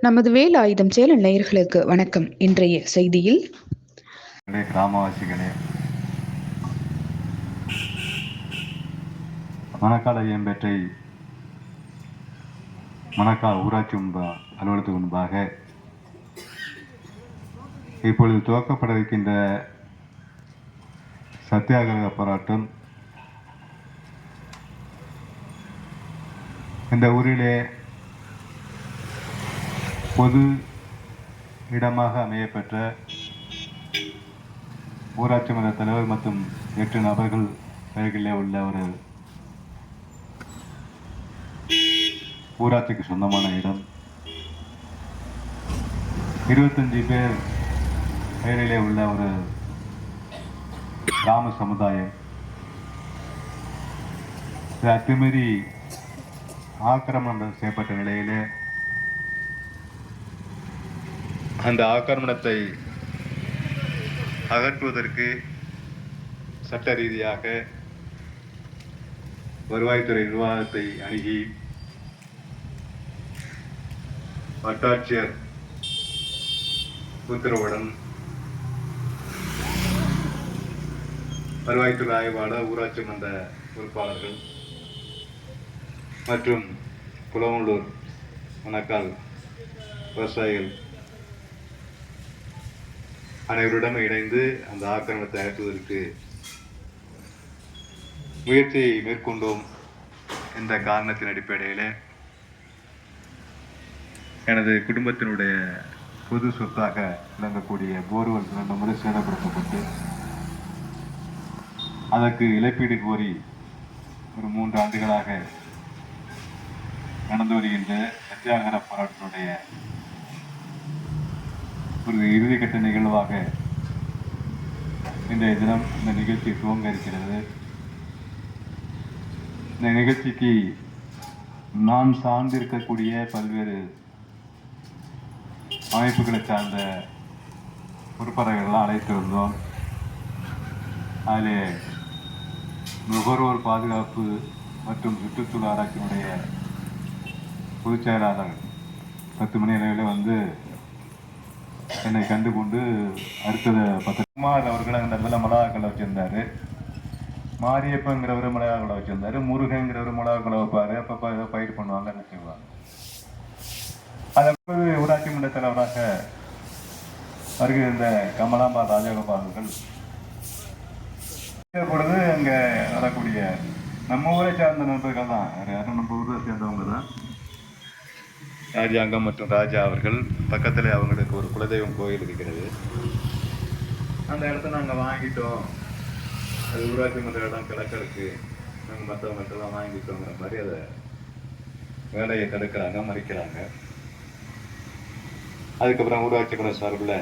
நமது வேலாயுதம் சேனல் நேயர்களுக்கு வணக்கம். இன்றைய செய்தியில் கிராமவாசிகளே, மணக்கால் ஐயம்பேட்டை மணக்கால் ஊராட்சி அலுவலகத்துக்கு முன்பாக இப்பொழுது துவக்கப்பட இருக்கின்ற சத்தியாகிரக போராட்டம் இந்த ஊரிலே பொது இடமாக அமையப்பெற்ற ஊராட்சி மன்ற தலைவர் மற்றும் 8 நபர்கள் பெயர்களிலே உள்ள ஒரு ஊராட்சிக்கு சொந்தமான இடம். 25 பேர் பெயரிலே உள்ள ஒரு கிராம சமுதாயம். அத்துமீறி ஆக்கிரமணம் செய்யப்பட்ட நிலையிலே அந்த ஆக்கிரமணத்தை அகற்றுவதற்கு சட்ட ரீதியாக வருவாய்த்துறை நிர்வாகத்தை அணுகி வட்டாட்சியர் உத்தரவுடன் வருவாய்த்துறை ஆய்வாளர், ஊராட்சி மன்ற பொறுப்பாளர்கள் மற்றும் புலவனூர் மணக்கால் விவசாயிகள் அனைவரிடம் இணைந்து அந்த ஆக்கிரமணத்தை அகற்றுவதற்கு முயற்சியை மேற்கொண்டோம். என்ற காரணத்தின் அடிப்படையில் எனது குடும்பத்தினுடைய பொது சொத்தாக விளங்கக்கூடிய போர்வெல் 2 முறை சேதப்படுத்தப்பட்டு அதற்கு இழப்பீடு கோரி ஒரு 3 ஆண்டுகளாக நடந்து வருகின்ற சத்தியாகிரக போராட்டத்தினுடைய ஒரு இறுதிக்கட்ட நிகழ்வாக இன்றைய தினம் இந்த நிகழ்ச்சி துவங்க இருக்கிறது. இந்த நிகழ்ச்சிக்கு நாம் சார்ந்திருக்கக்கூடிய பல்வேறு அமைப்புகளை சார்ந்த பொறுப்பாளர்கள்லாம் அழைத்திருந்தோம். அதில் நுகர்வோர் பாதுகாப்பு மற்றும் சுற்றுச்சூழல் ஆராய்ச்சியினுடைய பொதுச் செயலாளர் 10 மணி அளவில் வந்து என்னை கண்டு கொண்டு அடுத்தது 10 குமார் அவர்கள் அந்த இடத்துல மிளகாக்களை வச்சுருந்தார். மாரியப்பங்கிறவர் மிளகாக்களை வச்சுருந்தார். முருகங்கிறவர் மிளகாக்களை வைப்பார். அப்பப்போ ஏதோ பயிர் பண்ணுவாங்க, என்ன செய்வாங்க. அதற்கு ஊராட்சி மன்ற தலைவராக வருகின்ற கமலாம்பா ராஜகோபால் அவர்கள் பொழுது அங்கே வரக்கூடிய நம்ம ஊரை சார்ந்த நண்பர்கள் தான், யாரும் நம்ம ஊரை சேர்ந்தவங்க தான். ராஜாங்கம் மற்றும் ராஜா அவர்கள் பக்கத்தில் அவங்களுக்கு ஒரு குலதெய்வம் கோயில் இருக்கிறது. அந்த இடத்த நாங்கள் வாங்கிட்டோம், அது ஊராட்சி மன்ற இடம் கிழக்கு, நாங்கள் மற்றவங்கள்ட்டெல்லாம் வாங்கிட்டோங்கிற மாதிரி அதை வேலையை தடுக்கிறாங்க, மறிக்கிறாங்க. அதுக்கப்புறம் ஊராட்சி மன்ற சார்பில்